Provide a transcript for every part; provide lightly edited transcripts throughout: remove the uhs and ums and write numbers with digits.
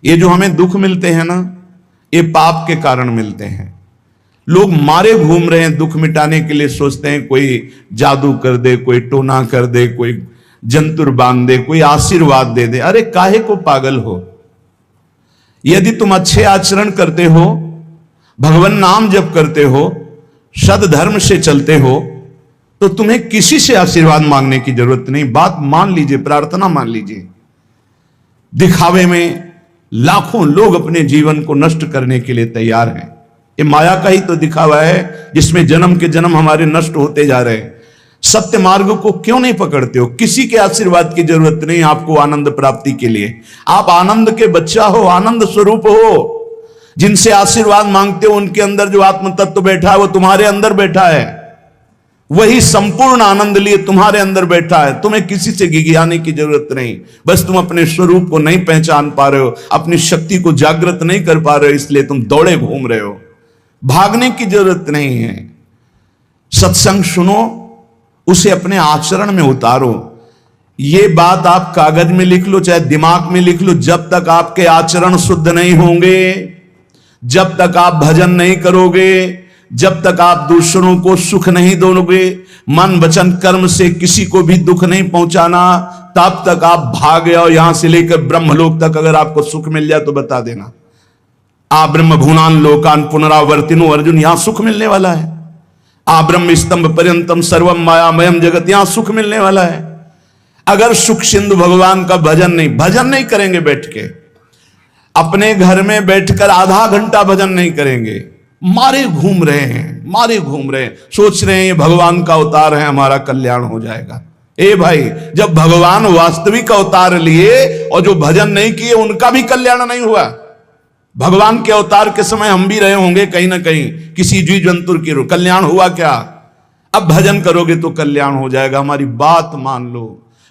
ये जो हमें दुख मिलते हैं ना, ये पाप के कारण मिलते हैं। लोग मारे घूम रहे हैं, दुख मिटाने के लिए सोचते हैं कोई जादू कर दे, कोई टोना कर दे, कोई जंतुर बांध दे, कोई आशीर्वाद दे दे। अरे काहे को पागल हो? यदि तुम अच्छे आचरण करते हो, भगवान नाम जप करते हो, सद्धर्म से चलते हो, तो तुम्हें किसी से आशीर्वाद मांगने की जरूरत नहीं। बात मान लीजिए, प्रार्थना मान लीजिए। दिखावे में लाखों लोग अपने जीवन को नष्ट करने के लिए तैयार हैं। ये माया का ही तो दिखावा है, जिसमें जन्म के जन्म हमारे नष्ट होते जा रहे हैं। सत्य मार्ग को क्यों नहीं पकड़ते हो? किसी के आशीर्वाद की जरूरत नहीं आपको आनंद प्राप्ति के लिए। आप आनंद के बच्चा हो, आनंद स्वरूप हो। जिनसे आशीर्वाद मांगते हो उनके अंदर जो आत्म तत्व बैठा है वो तुम्हारे अंदर बैठा है। वही संपूर्ण आनंद लिए तुम्हारे अंदर बैठा है। तुम्हें किसी से गिगियाने की जरूरत नहीं। बस तुम अपने स्वरूप को नहीं पहचान पा रहे हो, अपनी शक्ति को जागृत नहीं कर पा रहे हो, इसलिए तुम दौड़े घूम रहे हो। भागने की जरूरत नहीं है। सत्संग सुनो, उसे अपने आचरण में उतारो। ये बात आप कागज में लिख लो, चाहे दिमाग में लिख लो। जब तक आपके आचरण शुद्ध नहीं होंगे, जब तक आप भजन नहीं करोगे, जब तक आप दूसरों को सुख नहीं दोगे, मन वचन कर्म से किसी को भी दुख नहीं पहुंचाना, तब तक आप भागे। और यहां से लेकर ब्रह्मलोक तक अगर आपको सुख मिल जाए तो बता देना। आ ब्रह्म भूनान लोकान पुनरावर्तिनो, अर्जुन यहां सुख मिलने वाला है। आ ब्रह्म स्तंभ पर्यंतम सर्वम मायामयम जगत, यहां सुख मिलने वाला है। अगर सुख सिंधु भगवान का भजन नहीं करेंगे, बैठ के अपने घर में बैठकर आधा घंटा भजन नहीं करेंगे, मारे घूम रहे हैं, सोच रहे हैं ये भगवान का अवतार है, हमारा कल्याण हो जाएगा। ए भाई, जब भगवान वास्तविक अवतार लिए और जो भजन नहीं किए उनका भी कल्याण नहीं हुआ। भगवान के अवतार के समय हम भी रहे होंगे कहीं ना कहीं, किसी जीव जंतु की कल्याण हुआ क्या? अब भजन करोगे तो कल्याण हो जाएगा। हमारी बात मान लो।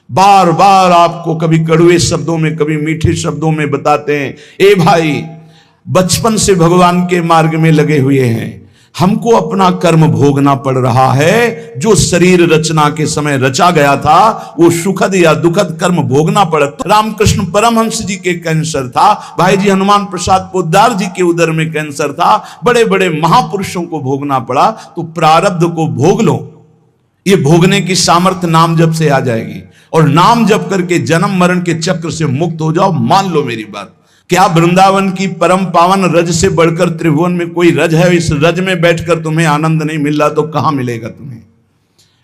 बार बार आपको कभी कड़वे शब्दों में, कभी मीठे शब्दों में बताते हैं, ए भाई बचपन से भगवान के मार्ग में लगे हुए हैं, हमको अपना कर्म भोगना पड़ रहा है। जो शरीर रचना के समय रचा गया था वो सुखद या दुखद कर्म भोगना पड़ा। तो रामकृष्ण परमहंस जी के कैंसर था, भाई जी हनुमान प्रसाद पोद्दार जी के उदर में कैंसर था, बड़े बड़े महापुरुषों को भोगना पड़ा। तो प्रारब्ध को भोग लो। ये भोगने की सामर्थ्य नाम जप से आ जाएगी, और नाम जप करके जन्म मरण के चक्र से मुक्त हो जाओ। मान लो मेरी बात। क्या वृंदावन की परम पावन रज से बढ़कर त्रिभुवन में कोई रज है? इस रज में बैठकर तुम्हें आनंद नहीं मिल रहा तो कहां मिलेगा तुम्हें?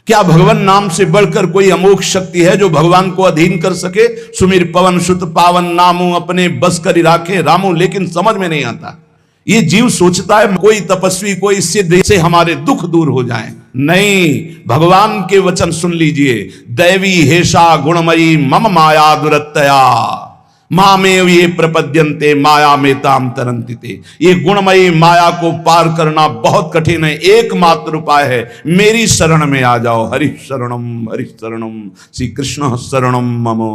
क्या भगवान नाम से बढ़कर कोई अमोघ शक्ति है जो भगवान को अधीन कर सके? सुमिर पवन सुत पावन नामू, अपने बस कर राखे रामू। लेकिन समझ में नहीं आता। ये जीव सोचता है कोई तपस्वी, कोई सिद्ध से हमारे दुख दूर हो जाए। नहीं, भगवान के वचन सुन लीजिए। दैवी हेषा गुणमयी मम माया दुरत्तया, मामेव ये प्रपद्यन्ते माया में ताम तरंतिते। ये गुणमयी माया को पार करना बहुत कठिन है। एकमात्र उपाय है, मेरी शरण में आ जाओ। हरि शरणम श्री कृष्ण शरणम मम।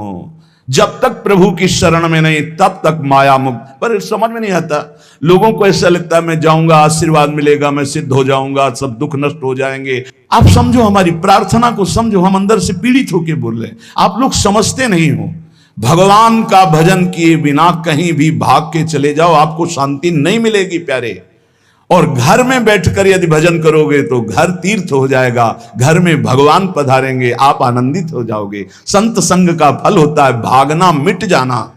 जब तक प्रभु की शरण में नहीं तब तक माया मुक्त। पर समझ में नहीं आता। लोगों को ऐसा लगता है मैं जाऊंगा आशीर्वाद मिलेगा, मैं सिद्ध हो जाऊंगा, सब दुख नष्ट हो जाएंगे। आप समझो, हमारी प्रार्थना को समझो। हम अंदर से पीड़ित होकर बोल रहे हैं, आप लोग समझते नहीं हो। भगवान का भजन किए बिना कहीं भी भाग के चले जाओ, आपको शांति नहीं मिलेगी प्यारे। और घर में बैठकर यदि भजन करोगे तो घर तीर्थ हो जाएगा, घर में भगवान पधारेंगे, आप आनंदित हो जाओगे। संत संग का फल होता है भागना, मिट जाना।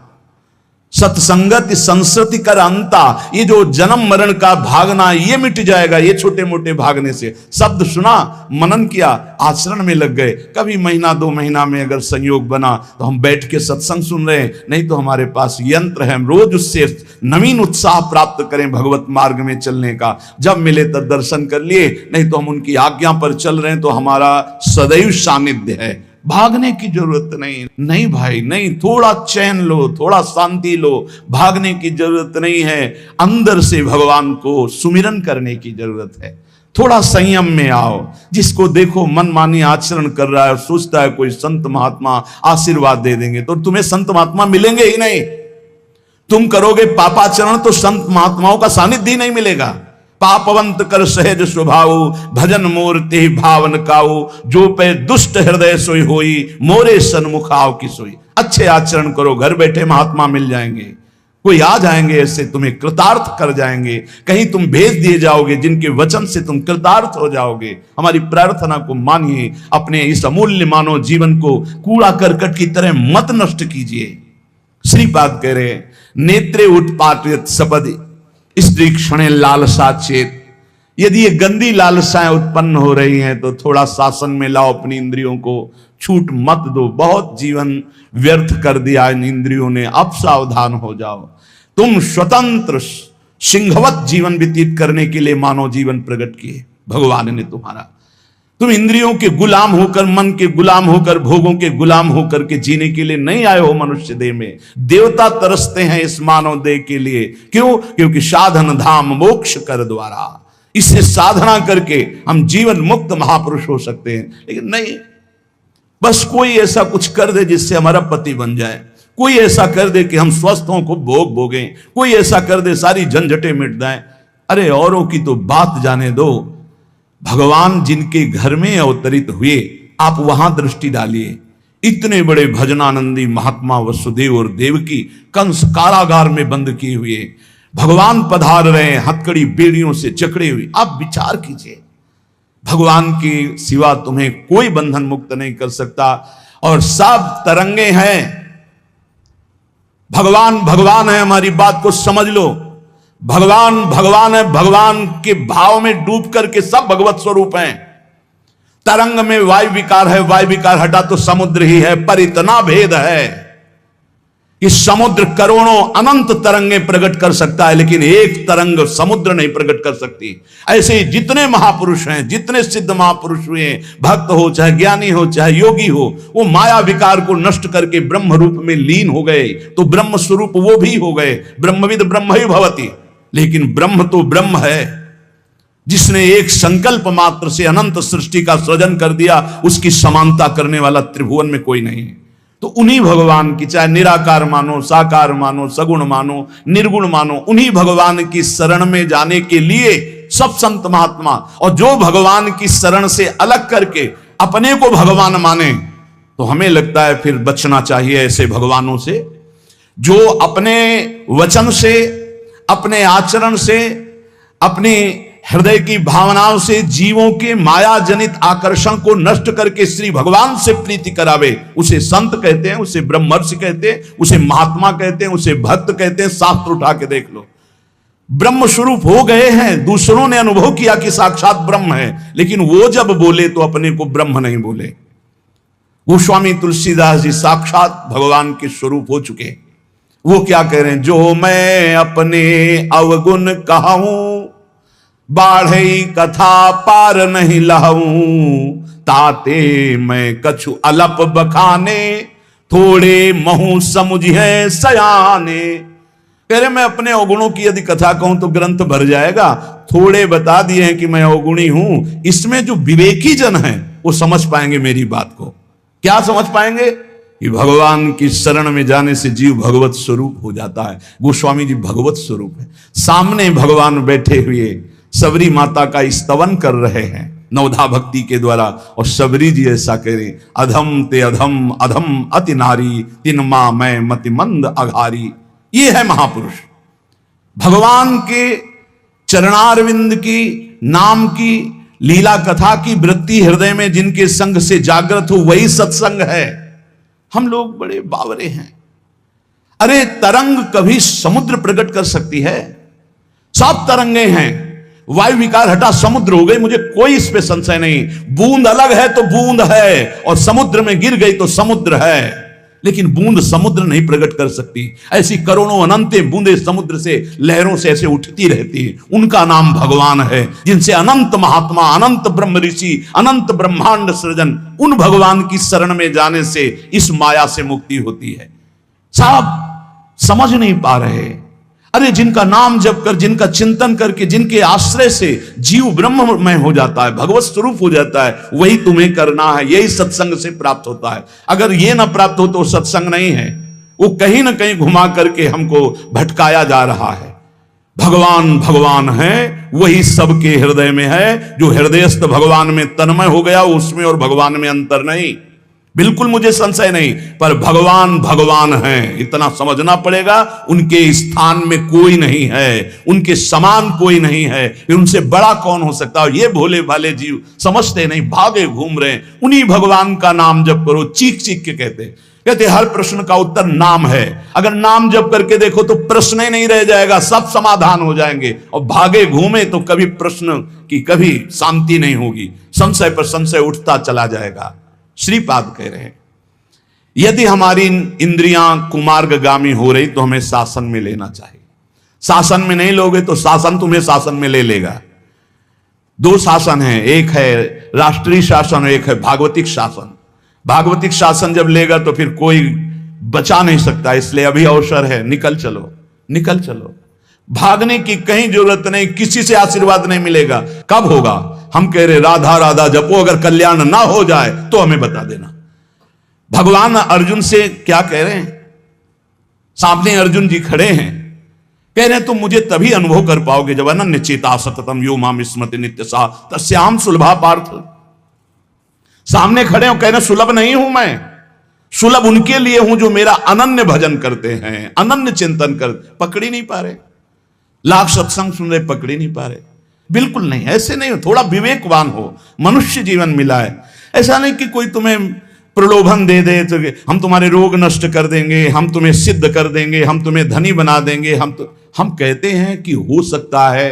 सत्संगति संस्कृति कर अंता, ये जो जन्म मरण का भागना ये मिट जाएगा। ये छोटे मोटे भागने से, शब्द सुना, मनन किया, आचरण में लग गए। कभी महीना 2 महीना में अगर संयोग बना तो हम बैठ के सत्संग सुन रहे हैं, नहीं तो हमारे पास यंत्र है, हम रोज उससे नवीन उत्साह प्राप्त करें भगवत मार्ग में चलने का। जब मिले तब दर्शन कर लिए, नहीं तो हम उनकी आज्ञा पर चल रहे हैं तो हमारा सदैव सानिध्य है। भागने की जरूरत नहीं भाई, नहीं। थोड़ा चैन लो, थोड़ा शांति लो। भागने की जरूरत नहीं है। अंदर से भगवान को सुमिरन करने की जरूरत है। थोड़ा संयम में आओ। जिसको देखो मनमानी आचरण कर रहा है, सोचता है कोई संत महात्मा आशीर्वाद दे देंगे, तो तुम्हें संत महात्मा मिलेंगे ही नहीं। तुम करोगे पापाचरण तो संत महात्माओं का सानिध्य ही नहीं मिलेगा। पापवंत कर सहज स्वभाव, भजन मूर्ति भावन काऊ, जो पे दुष्ट हृदय सोई होई, मोरे सन्मुख आओ की सोई। अच्छे आचरण करो, घर बैठे महात्मा मिल जाएंगे। कोई आ जाएंगे ऐसे, तुम्हें कृतार्थ कर जाएंगे, कहीं तुम भेज दिए जाओगे जिनके वचन से तुम कृतार्थ हो जाओगे। हमारी प्रार्थना को मानिए, अपने इस अमूल्य मानव जीवन को कूड़ा करकट की तरह मत नष्ट कीजिए। श्रीपाद कह रहे, नेत्रे उत्पाटित सपदि स्त्री क्षणे लालसा चेत। यदि ये गंदी लालसाएं उत्पन्न हो रही हैं तो थोड़ा शासन में लाओ अपनी इंद्रियों को, छूट मत दो। बहुत जीवन व्यर्थ कर दिया इन इंद्रियों ने, अब सावधान हो जाओ। तुम स्वतंत्र सिंहवत जीवन व्यतीत करने के लिए मानव जीवन प्रकट किए भगवान ने तुम्हारा। तुम इंद्रियों के गुलाम होकर, मन के गुलाम होकर, भोगों के गुलाम होकर के जीने के लिए नहीं आए हो मनुष्य देह में। देवता तरसते हैं इस मानव देह के लिए। क्यों? क्योंकि साधन धाम मोक्ष कर द्वारा, इससे साधना करके हम जीवन मुक्त महापुरुष हो सकते हैं। लेकिन नहीं, बस कोई ऐसा कुछ कर दे जिससे हमारा पति बन जाए, कोई ऐसा कर दे कि हम स्वस्थ हों, को भोग भोगें, कोई ऐसा कर दे सारी झंझटें मिट जाएं। अरे औरों की तो बात जाने दो, भगवान जिनके घर में अवतरित हुए आप वहां दृष्टि डालिए। इतने बड़े भजनानंदी महात्मा वसुदेव और देवकी कंस कारागार में बंद किए हुए, भगवान पधार रहे हैं हथकड़ी बेड़ियों से जकड़े हुए। आप विचार कीजिए, भगवान के सिवा तुम्हें कोई बंधन मुक्त नहीं कर सकता। और सब तरंगे हैं, भगवान भगवान है, हमारी बात को समझ लो। भगवान भगवान है, भगवान के भाव में डूब करके सब भगवत स्वरूप हैं। तरंग में वायु विकार है, वायु विकार हटा तो समुद्र ही है, पर इतना भेद है कि समुद्र करोड़ों अनंत तरंगे प्रकट कर सकता है, लेकिन एक तरंग समुद्र नहीं प्रकट कर सकती। ऐसे ही जितने महापुरुष हैं, जितने सिद्ध महापुरुष हुए हैं, भक्त हो चाहे ज्ञानी हो चाहे योगी हो, वो माया विकार को नष्ट करके ब्रह्म रूप में लीन हो गए, तो ब्रह्म स्वरूप वो भी हो गए। ब्रह्मविद ब्रह्म ही भवति। लेकिन ब्रह्म तो ब्रह्म है, जिसने एक संकल्प मात्र से अनंत सृष्टि का सृजन कर दिया, उसकी समानता करने वाला त्रिभुवन में कोई नहीं है। तो उन्हीं भगवान की, चाहे निराकार मानो, साकार मानो, सगुण मानो, निर्गुण मानो, उन्हीं भगवान की शरण में जाने के लिए सब संत महात्मा, और जो भगवान की शरण से अलग करके अपने को भगवान माने, तो हमें लगता है फिर बचना चाहिए ऐसे भगवानों से, जो अपने वचन से, अपने आचरण से, अपनी हृदय की भावनाओं से जीवों के माया जनित आकर्षण को नष्ट करके श्री भगवान से प्रीति करावे। उसे संत कहते हैं, उसे ब्रह्मर्षि कहते हैं, उसे महात्मा कहते हैं, उसे भक्त कहते हैं। शास्त्र उठा के देख लो, ब्रह्म स्वरूप हो गए हैं। दूसरों ने अनुभव किया कि साक्षात ब्रह्म है, लेकिन वो जब बोले तो अपने को ब्रह्म नहीं बोले। गोस्वामी तुलसीदास जी साक्षात भगवान के स्वरूप हो चुके। वो क्या कह रहे हैं? जो मैं अपने अवगुण कहूं, बाढ़े कथा पार नहीं लहूं, ताते मैं कछु अलप बखाने, थोड़े महू समुझे सयाने। कह रहे मैं अपने अवगुणों की यदि कथा कहूं तो ग्रंथ भर जाएगा। थोड़े बता दिए हैं कि मैं अवगुणी हूं, इसमें जो विवेकी जन है वो समझ पाएंगे मेरी बात को। क्या समझ पाएंगे? कि भगवान की शरण में जाने से जीव भगवत स्वरूप हो जाता है। गोस्वामी जी भगवत स्वरूप है, सामने भगवान बैठे हुए सबरी माता का स्तवन कर रहे हैं नवधा भक्ति के द्वारा। और सबरी जी ऐसा करें, अधम ते अधम, अधम अति नारी, तिन मां मैं मति मंद अघारी। ये है महापुरुष। भगवान के चरणारविंद की नाम की लीला कथा की वृत्ति हृदय में जिनके संग से जागृत हो, वही सत्संग है। हम लोग बड़े बावरे हैं। अरे तरंग कभी समुद्र प्रकट कर सकती है? सब तरंगे हैं। वायु विकार हटा समुद्र हो गई, मुझे कोई इस पे संशय नहीं। बूंद अलग है तो बूंद है, और समुद्र में गिर गई तो समुद्र है। लेकिन बूंद समुद्र नहीं प्रकट कर सकती। ऐसी करोड़ों अनंत बूंदे समुद्र से, लहरों से ऐसे उठती रहती है। उनका नाम भगवान है, जिनसे अनंत महात्मा, अनंत ब्रह्म ऋषि, अनंत ब्रह्मांड सृजन, उन भगवान की शरण में जाने से इस माया से मुक्ति होती है। साहब समझ नहीं पा रहे। अरे जिनका नाम जप कर, जिनका चिंतन करके, जिनके आश्रय से जीव ब्रह्ममय हो जाता है, भगवत स्वरूप हो जाता है, वही तुम्हें करना है। यही सत्संग से प्राप्त होता है। अगर ये ना प्राप्त हो तो सत्संग नहीं है, वो कहीं ना कहीं घुमा करके हमको भटकाया जा रहा है। भगवान भगवान है, वही सबके हृदय में है। जो हृदयस्थ भगवान में तन्मय हो गया, उसमें और भगवान में अंतर नहीं। बिल्कुल मुझे संशय नहीं, पर भगवान भगवान हैं, इतना समझना पड़ेगा। उनके स्थान में कोई नहीं है, उनके समान कोई नहीं है, फिर उनसे बड़ा कौन हो सकता है। ये भोले भाले जीव समझते नहीं, भागे घूम रहे हैं। उन्हीं भगवान का नाम जप करो, चीख चीख के कहते हर प्रश्न का उत्तर नाम है। अगर नाम जप करके देखो तो प्रश्न ही नहीं रह जाएगा, सब समाधान हो जाएंगे। और भागे घूमे तो कभी प्रश्न की कभी शांति नहीं होगी, संशय पर संशय उठता चला जाएगा। श्रीपाद कह रहे हैं, यदि हमारी इंद्रियां कुमार्गगामी हो रही तो हमें शासन में लेना चाहिए। शासन में नहीं लोगे तो शासन तुम्हें शासन में ले लेगा। दो शासन है, एक है राष्ट्रीय शासन, एक है भागवतिक शासन। भागवतिक शासन जब लेगा तो फिर कोई बचा नहीं सकता, इसलिए अभी अवसर है, निकल चलो, निकल चलो। भागने की कहीं जरूरत नहीं, किसी से आशीर्वाद नहीं मिलेगा। कब होगा? हम कह रहे राधा राधा जपो, अगर कल्याण ना हो जाए तो हमें बता देना। भगवान अर्जुन से क्या कह रहे हैं? सामने अर्जुन जी खड़े हैं, कह रहे हैं तुम मुझे तभी अनुभव कर पाओगे जब अनन्य चेता सततम यो माम स्मृति नित्य सा तस्याम सुलभा पार्थ। सामने खड़े हो, कह रहे सुलभ नहीं हूं मैं, सुलभ उनके लिए हूं जो मेरा अनन्य भजन करते हैं, अनन्य चिंतन कर। पकड़ ही नहीं पा रहे, लाख सत्संग सुन रहे, पकड़ ही नहीं पा रहे। बिल्कुल नहीं, ऐसे नहीं हो। थोड़ा विवेकवान हो, मनुष्य जीवन मिला है। ऐसा नहीं कि कोई तुम्हें प्रलोभन दे दे तो हम तुम्हारे रोग नष्ट कर देंगे, हम तुम्हें सिद्ध कर देंगे, हम तुम्हें धनी बना देंगे। हम कहते हैं कि हो सकता है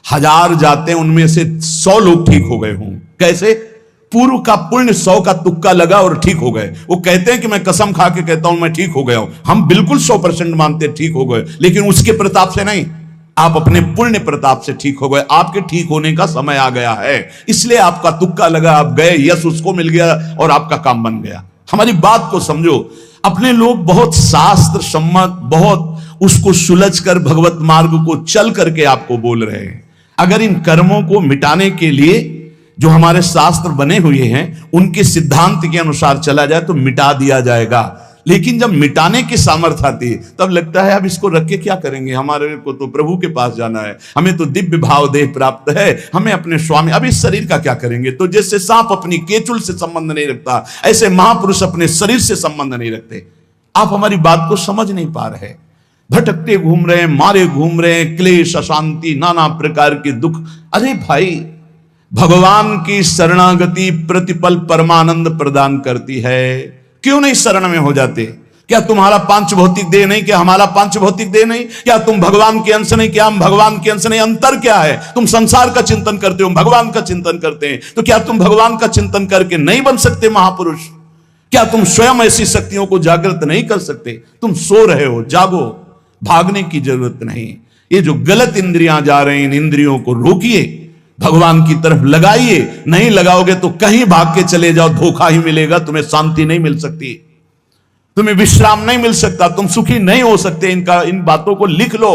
1000 जाते उनमें से 100 लोग ठीक हो गए हों। कैसे? पूर्व का पुण्य 100 का तुक्का लगा और ठीक हो गए। वो कहते हैं कि मैं कसम खा के कहता हूं मैं ठीक हो गया हूं। हम बिल्कुल 100% मानते ठीक हो गए, लेकिन उसके प्रताप से नहीं, आप अपने पुण्य प्रताप से ठीक हो गए। आपके ठीक होने का समय आ गया है, इसलिए आपका तुक्का लगा, आप गए, यश उसको मिल गया और आपका काम बन गया। हमारी बात को समझो। अपने लोग बहुत शास्त्र सम्मत, बहुत उसको सुलझ कर भगवत मार्ग को चल करके आपको बोल रहे हैं। अगर इन कर्मों को मिटाने के लिए जो हमारे शास्त्र बने हुए हैं उनके सिद्धांत के अनुसार चला जाए तो मिटा दिया जाएगा। लेकिन जब मिटाने की सामर्थ्य आती है तब लगता है अब इसको रख के क्या करेंगे, हमारे को तो प्रभु के पास जाना है, हमें तो दिव्य भाव देह प्राप्त है, हमें अपने स्वामी, अब इस शरीर का क्या करेंगे। तो जैसे सांप अपनी केचुल से संबंध नहीं रखता, ऐसे महापुरुष अपने शरीर से संबंध नहीं रखते। आप हमारी बात को समझ नहीं पा रहे, भटकते घूम रहे हैं, मारे घूम रहे हैं, क्लेश, अशांति, नाना प्रकार के दुख। अरे भाई, भगवान की शरणागति प्रतिपल परमानंद प्रदान करती है। क्यों नहीं शरण में हो जाते? क्या तुम्हारा पांच भौतिक देह नहीं? क्या हमारा पांच भौतिक देह नहीं? क्या तुम भगवान के अंश नहीं? क्या हम भगवान के अंश नहीं? अंतर क्या है? तुम संसार का चिंतन करते हो, भगवान का चिंतन करते हैं, तो क्या तुम भगवान का चिंतन करके नहीं बन सकते महापुरुष? क्या तुम स्वयं ऐसी शक्तियों को जागृत नहीं कर सकते? तुम सो रहे हो, जागो, भागने की जरूरत नहीं। ये जो गलत इंद्रियां जा रही हैं, इन इंद्रियों को रोकिए, भगवान की तरफ लगाइए। नहीं लगाओगे तो कहीं भाग के चले जाओ, धोखा ही मिलेगा, तुम्हें शांति नहीं मिल सकती, तुम्हें विश्राम नहीं मिल सकता, तुम सुखी नहीं हो सकते। इन बातों को लिख लो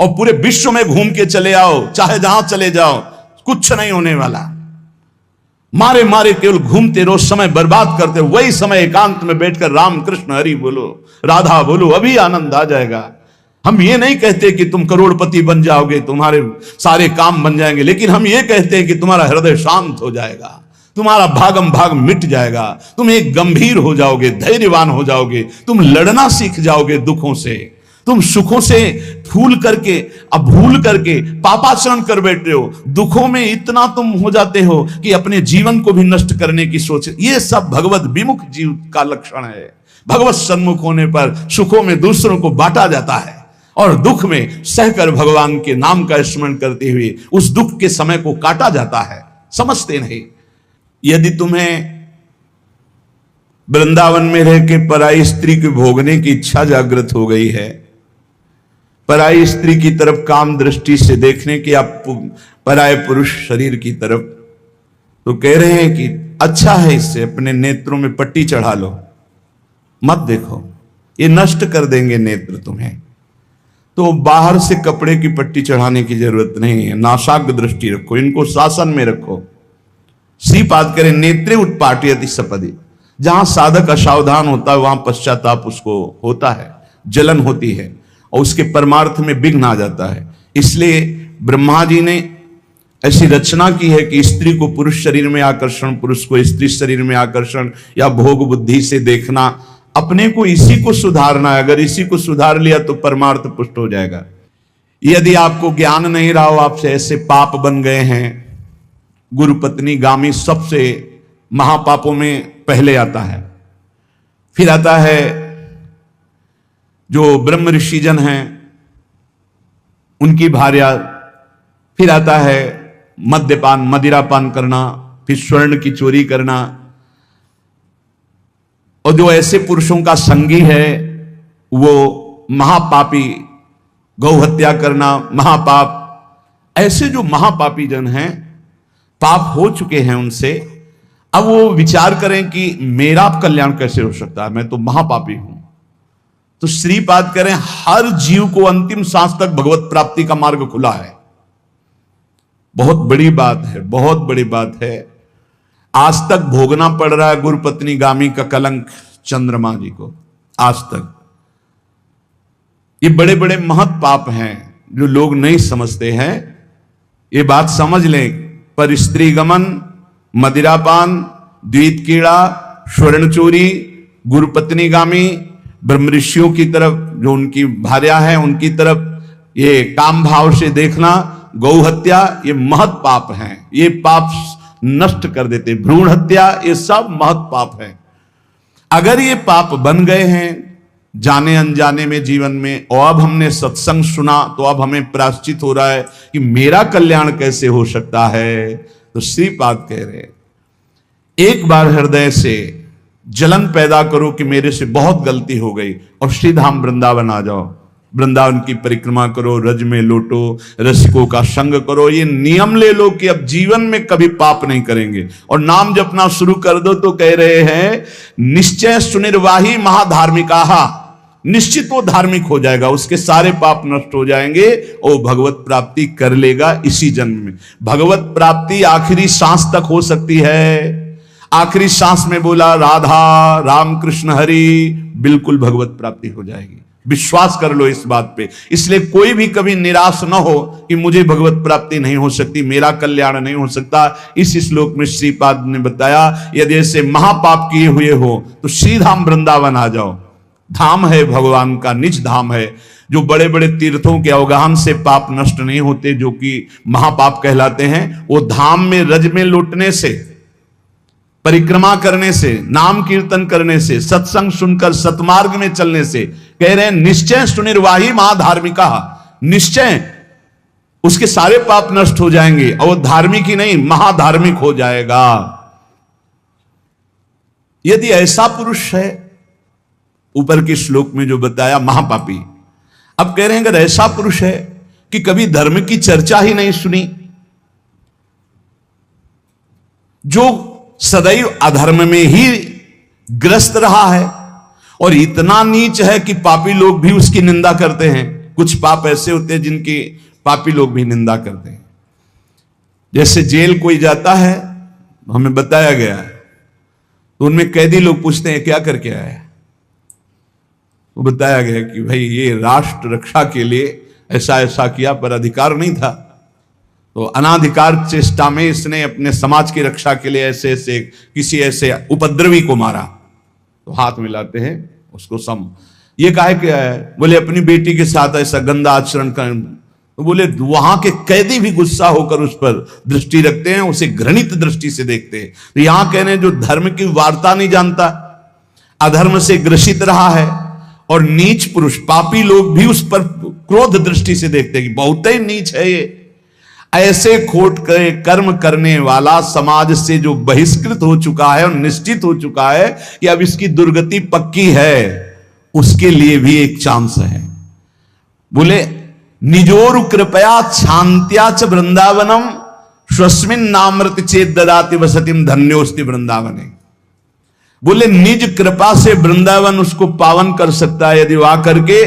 और पूरे विश्व में घूम के चले आओ, चाहे जहां चले जाओ, कुछ नहीं होने वाला। मारे मारे केवल घूमते रहो, समय बर्बाद करते, वही समय एकांत में बैठकर राम कृष्ण हरि बोलो, राधा बोलो, अभी आनंद आ जाएगा। हम ये नहीं कहते कि तुम करोड़पति बन जाओगे, तुम्हारे सारे काम बन जाएंगे, लेकिन हम ये कहते हैं कि तुम्हारा हृदय शांत हो जाएगा, तुम्हारा भागम भाग मिट जाएगा, तुम एक गंभीर हो जाओगे, धैर्यवान हो जाओगे, तुम लड़ना सीख जाओगे दुखों से, तुम सुखों से भूल करके पापाचरण कर बैठे हो, दुखों में इतना तुम हो जाते हो कि अपने जीवन को भी नष्ट करने की सोच। ये सब भगवत विमुख जीव का लक्षण है। भगवत सन्मुख होने पर सुखों में दूसरों को बांटा जाता है और दुख में सहकर भगवान के नाम का स्मरण करते हुए उस दुख के समय को काटा जाता है। समझते नहीं। यदि तुम्हें वृंदावन में रह के पराई स्त्री को भोगने की इच्छा जागृत हो गई है, पराई स्त्री की तरफ काम दृष्टि से देखने की, आप पराय पुरुष शरीर की तरफ, तो कह रहे हैं कि अच्छा है, इससे अपने नेत्रों में पट्टी चढ़ा लो, मत देखो, ये नष्ट कर देंगे नेत्र तुम्हें। तो बाहर से कपड़े की पट्टी चढ़ाने की जरूरत नहीं है, नासाग्र दृष्टि रखो, इनको शासन में रखो। श्रीपाद करें नेत्रे उत्पाटयति सपदि, जहां साधक असावधान होता है वहां पश्चाताप उसको होता है, जलन होती है और उसके परमार्थ में विघ्न आ जाता है। इसलिए ब्रह्मा जी ने ऐसी रचना की है कि स्त्री को पुरुष शरीर में आकर्षण, पुरुष को स्त्री शरीर में आकर्षण, या भोग बुद्धि से देखना, अपने को इसी को सुधारना है। अगर इसी को सुधार लिया तो परमार्थ पुष्ट हो जाएगा। यदि आपको ज्ञान नहीं रहा हो, आपसे ऐसे पाप बन गए हैं, गुरु पत्नी गामी सबसे महापापों में पहले आता है। फिर आता है जो ब्रह्म ऋषिजन हैं उनकी भार्या, फिर आता है मद्यपान, मदिरापान करना, फिर स्वर्ण की चोरी करना, और जो ऐसे पुरुषों का संगी है वो महापापी, गौ हत्या करना महापाप। ऐसे जो महापापी जन हैं, पाप हो चुके हैं उनसे, अब वो विचार करें कि मेरा कल्याण कैसे हो सकता है, मैं तो महापापी हूं। तो श्रीपाद करें, हर जीव को अंतिम सांस तक भगवत प्राप्ति का मार्ग खुला है। बहुत बड़ी बात है, बहुत बड़ी बात है। आज तक भोगना पड़ रहा है गुरुपत्नी गामी का कलंक चंद्रमा जी को, आज तक। ये बड़े बड़े महत् पाप हैं जो लोग नहीं समझते हैं। ये बात समझ लें, पर स्त्री गमन, मदिरापान, द्वीत कीड़ा, स्वर्ण चोरी, गुरुपत्नी गामी, ब्रह्म ऋषियों की तरफ जो उनकी भार्या है उनकी तरफ ये काम भाव से देखना, गौ हत्या, ये महत् पाप हैं। ये पाप नष्ट कर देते। भ्रूण हत्या, ये सब महत् पाप है। अगर ये पाप बन गए हैं जाने अनजाने में जीवन में, और अब हमने सत्संग सुना तो अब हमें प्रायश्चित हो रहा है कि मेरा कल्याण कैसे हो सकता है। तो श्रीपाद कह रहे हैं, एक बार हृदय से जलन पैदा करो कि मेरे से बहुत गलती हो गई, और श्रीधाम वृंदावन आ जाओ। वृंदावन की परिक्रमा करो, रज में लोटो, रसिकों का संग करो। ये नियम ले लो कि अब जीवन में कभी पाप नहीं करेंगे, और नाम जपना शुरू कर दो। तो कह रहे हैं, निश्चय सुनिर्वाही महाधार्मिका, निश्चित वो धार्मिक हो जाएगा, उसके सारे पाप नष्ट हो जाएंगे और भगवत प्राप्ति कर लेगा इसी जन्म में। भगवत प्राप्ति आखिरी सांस तक हो सकती है। आखिरी सांस में बोला राधा राम कृष्ण हरि, बिल्कुल भगवत प्राप्ति हो जाएगी। विश्वास कर लो इस बात पे। इसलिए कोई भी कभी निराश न हो कि मुझे भगवत प्राप्ति नहीं हो सकती, मेरा कल्याण नहीं हो सकता। इस श्लोक में श्रीपाद ने बताया, यदि ऐसे महापाप किए हुए हो तो श्रीधाम वृंदावन आ जाओ। धाम है भगवान का, निज धाम है। जो बड़े बड़े तीर्थों के अवगाहन से पाप नष्ट नहीं होते, जो कि महापाप कहलाते हैं, वो धाम में रज में लौटने से, परिक्रमा करने से, नाम कीर्तन करने से, सत्संग सुनकर सतमार्ग में चलने से। कह रहे हैं, निश्चय सुनिर्वाही महाधार्मिका, निश्चय उसके सारे पाप नष्ट हो जाएंगे, और वो धार्मिक ही नहीं महाधार्मिक हो जाएगा। यदि ऐसा पुरुष है, ऊपर के श्लोक में जो बताया महापापी, अब कह रहे हैं अगर ऐसा पुरुष है कि कभी धर्म की चर्चा ही नहीं सुनी, जो सदैव अधर्म में ही ग्रस्त रहा है, और इतना नीच है कि पापी लोग भी उसकी निंदा करते हैं। कुछ पाप ऐसे होते हैं जिनकी पापी लोग भी निंदा करते हैं। जैसे जेल कोई जाता है, हमें बताया गया है, तो उनमें कैदी लोग पूछते हैं क्या करके आया है, वो बताया गया कि भाई ये राष्ट्र रक्षा के लिए ऐसा ऐसा किया, पर अधिकार नहीं था, तो अनाधिकार चेष्टा में इसने अपने समाज की रक्षा के लिए ऐसे ऐसे किसी ऐसे उपद्रवी को मारा। तो हाथ मिलाते हैं उसको सम, ये काहे क्या है, बोले अपनी बेटी के साथ ऐसा गंदा आचरण कर। तो बोले वहां के कैदी भी गुस्सा होकर उस पर दृष्टि रखते हैं, उसे घृणित दृष्टि से देखते हैं। तो यहां कहने जो धर्म की वार्ता नहीं जानता, अधर्म से ग्रसित रहा है, और नीच पुरुष पापी लोग भी उस पर क्रोध दृष्टि से देखते हैं कि बहुत ही नीच है ये। ऐसे खोट कर्म करने वाला समाज से जो बहिष्कृत हो चुका है और निश्चित हो चुका है कि अब इसकी दुर्गति पक्की है, उसके लिए भी एक चांस है। बोले निजोरु कृपया शांत्या च वृंदावनम स्वस्मिन नामृत चेत ददाति वसतिम धन्योस्ति वृंदावने। बोले निज कृपा से वृंदावन उसको पावन कर सकता है। यदि वो आकर के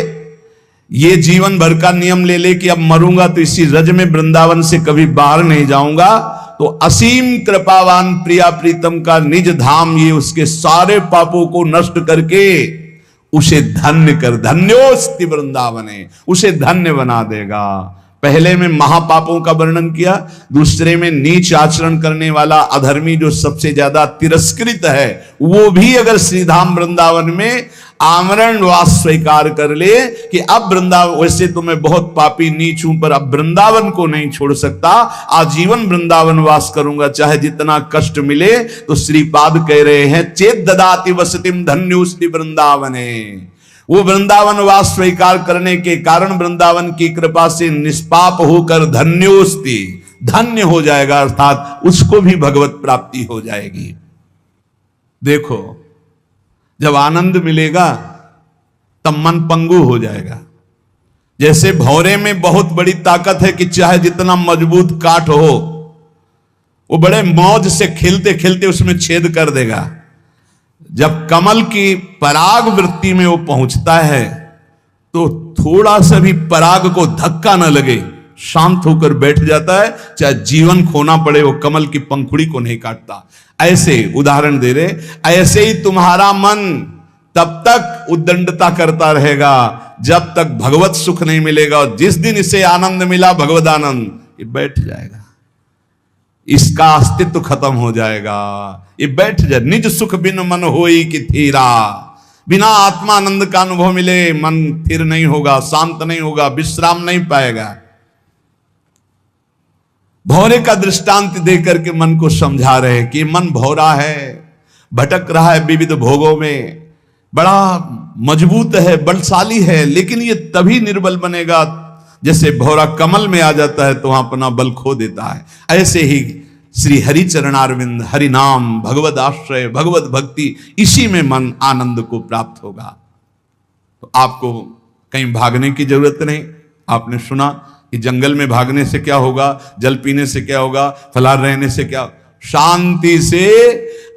ये जीवन भर का नियम ले ले कि अब मरूंगा तो इसी रज में वृंदावन से कभी बाहर नहीं जाऊंगा, तो असीम कृपावान प्रिया प्रीतम का निज धाम ये उसके सारे पापों को नष्ट करके उसे धन्य कर, धन्योस्ति वृंदावने, उसे धन्य बना देगा। पहले में महापापों का वर्णन किया, दूसरे में नीच आचरण करने वाला अधर्मी जो सबसे ज्यादा तिरस्कृत है, वो भी अगर श्रीधाम वृंदावन में आमरण वास स्वीकार कर ले कि अब वृंदावन, वैसे तो मैं बहुत पापी नीच हूं पर अब वृंदावन को नहीं छोड़ सकता, आजीवन वृंदावन वास करूंगा चाहे जितना कष्ट मिले, तो श्रीपाद कह रहे हैं चेत ददाति वसतिम धन्योस्ति वृंदावने। वो वृंदावन वास स्वीकार करने के कारण वृंदावन की कृपा से निष्पाप होकर धन्योस्ति, धन्य हो जाएगा, अर्थात उसको भी भगवत प्राप्ति हो जाएगी। देखो जब आनंद मिलेगा तब मन पंगु हो जाएगा। जैसे भौरे में बहुत बड़ी ताकत है कि चाहे जितना मजबूत काठ हो वो बड़े मौज से खेलते खेलते उसमें छेद कर देगा। जब कमल की पराग वृत्ति में वो पहुंचता है तो थोड़ा सा भी पराग को धक्का न लगे, शांत होकर बैठ जाता है, चाहे जीवन खोना पड़े वो कमल की पंखुड़ी को नहीं काटता। ऐसे उदाहरण दे रहे, ऐसे ही तुम्हारा मन तब तक उद्दंडता करता रहेगा जब तक भगवत सुख नहीं मिलेगा, और जिस दिन इसे आनंद मिला भगवत आनंद, ये बैठ जाएगा, इसका अस्तित्व खत्म हो जाएगा, ये बैठ जाए। निज सुख बिन मन होई कि थीरा, बिना आत्मानंद का अनुभव मिले मन स्थिर नहीं होगा, शांत नहीं होगा, विश्राम नहीं पाएगा। भौरे का दृष्टांत देकर के मन को समझा रहे कि मन भौरा है, भटक रहा है विविध भोगों में, बड़ा मजबूत है, बलशाली है, लेकिन ये तभी निर्बल बनेगा जैसे भौरा कमल में आ जाता है तो वहां अपना बल खो देता है। ऐसे ही श्री हरि चरणारविंद, हरि नाम, भगवत आश्रय, भगवत भक्ति, इसी में मन आनंद को प्राप्त होगा। तो आपको कहीं भागने की जरूरत नहीं। आपने सुना कि जंगल में भागने से क्या होगा, जल पीने से क्या होगा, फलार रहने से क्या, शांति से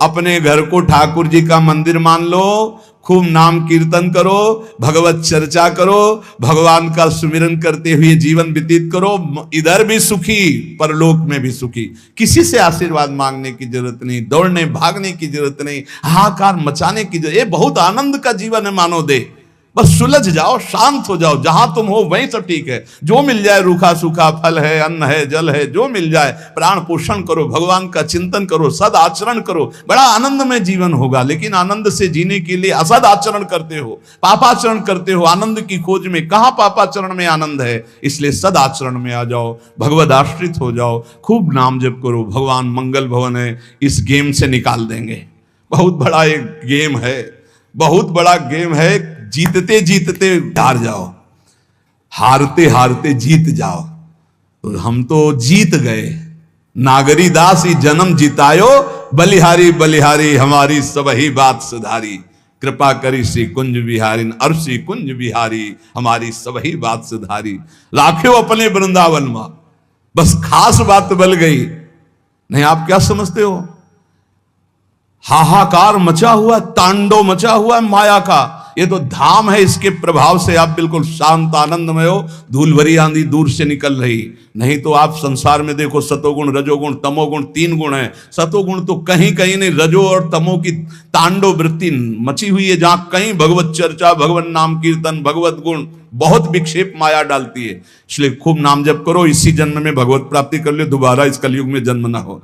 अपने घर को ठाकुर जी का मंदिर मान लो, खूब नाम कीर्तन करो, भगवत चर्चा करो, भगवान का सुमिरन करते हुए जीवन व्यतीत करो, इधर भी सुखी परलोक में भी सुखी। किसी से आशीर्वाद मांगने की जरूरत नहीं, दौड़ने भागने की जरूरत नहीं, हाहाकार मचाने की जरूरत। ये बहुत आनंद का जीवन है मानो दे, बस सुलझ जाओ, शांत हो जाओ, जहां तुम हो वहीं सब ठीक है। जो मिल जाए, रूखा सूखा फल है, अन्न है, जल है, जो मिल जाए प्राण पोषण करो, भगवान का चिंतन करो, सद आचरण करो, बड़ा आनंद में जीवन होगा। लेकिन आनंद से जीने के लिए असद आचरण करते हो, पापाचरण करते हो, आनंद की खोज में। कहां पापाचरण में आनंद है? इसलिए सद आचरण में आ जाओ, भगवद आश्रित हो जाओ, खूब नाम जप करो, भगवान मंगल भवन है, इस गेम से निकाल देंगे। बहुत बड़ा एक गेम है, बहुत बड़ा गेम है, जीतते जीतते हार जाओ, हारते हारते जीत जाओ। तो हम तो जीत गए। नागरी दास ही जन्म जितायो, बलिहारी बलिहारी हमारी सबही बात सुधारी, कृपा करी श्री कुंज बिहारी, और श्री कुंज बिहारी हमारी सबही बात सुधारी। राखे अपने वृंदावन में, बस खास बात बल गई। नहीं, आप क्या समझते हो? हाहाकार मचा हुआ, तांडव मचा हुआ माया का, ये तो धाम है। इसके प्रभाव से आप बिल्कुल शांत आनंदमय हो, धूल भरी आंधी दूर से निकल रही। नहीं तो आप संसार में देखो, सतोगुण, रजोगुण, तमोगुण, 3 गुण है। सतोगुण तो कहीं कहीं नहीं, रजो और तमो की तांडव वृत्ति मची हुई है, जहां कहीं भगवत चर्चा, भगवत नाम कीर्तन, भगवत गुण, बहुत विक्षेप माया डालती है। इसलिए खूब नाम जप करो, इसी जन्म में भगवत प्राप्ति कर लो, दोबारा इस कलयुग में जन्म ना हो।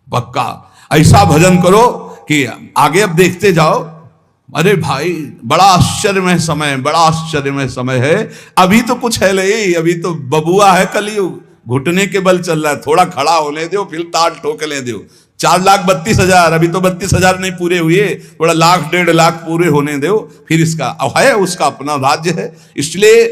पक्का ऐसा भजन करो कि आगे अब देखते जाओ। अरे भाई, बड़ा आश्चर्यमय समय, बड़ा आश्चर्यमय समय है। अभी तो कुछ है नहीं, अभी तो बबुआ है कलयुग, घुटने के बल चल रहा है। थोड़ा खड़ा होने दो, फिर ताल ठोकने दो। 4,32,000, अभी तो 32,000 नहीं पूरे हुए, थोड़ा लाख 1.5 लाख पूरे होने दो, फिर इसका है, उसका अपना राज्य है। इसलिए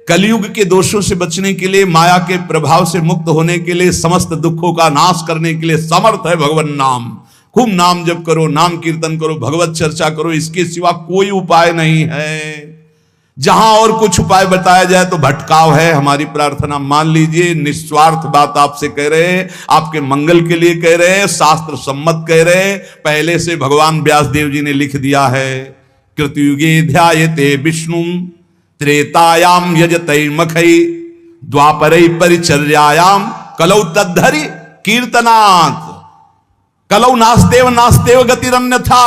कलयुग के दोषों से बचने के लिए, माया के प्रभाव से मुक्त होने के लिए, समस्त दुखों का नाश करने के लिए समर्थ है भगवान नाम। खूब नाम जप करो, नाम कीर्तन करो, भगवत चर्चा करो, इसके सिवा कोई उपाय नहीं है। जहां और कुछ उपाय बताया जाए तो भटकाव है। हमारी प्रार्थना मान लीजिए, निस्वार्थ बात आपसे कह रहे हैं, आपके मंगल के लिए कह रहे हैं, शास्त्र सम्मत कह रहे हैं। पहले से भगवान व्यास देव जी ने लिख दिया है, कृतयुगे ध्यायते विष्णु, त्रेतायाम यजते मखई, द्वापरै परिचर्यायाम, कलौ तद्धरि कीर्तनात्, कलौ नास्तेव नास्तेव गतिरन्यथा।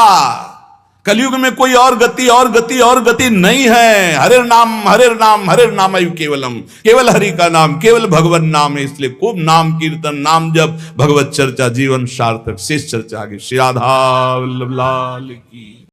कलयुग में कोई और गति और गति और गति नहीं है। हरे नाम हरे नाम आयु केवलम, केवल हरि का नाम, केवल भगवान नाम है। इसलिए खूब नाम कीर्तन, नाम जप, भगवत चर्चा, जीवन सार्थक। शेष चर्चा आगे। श्री राधा वल्लभ लाल की।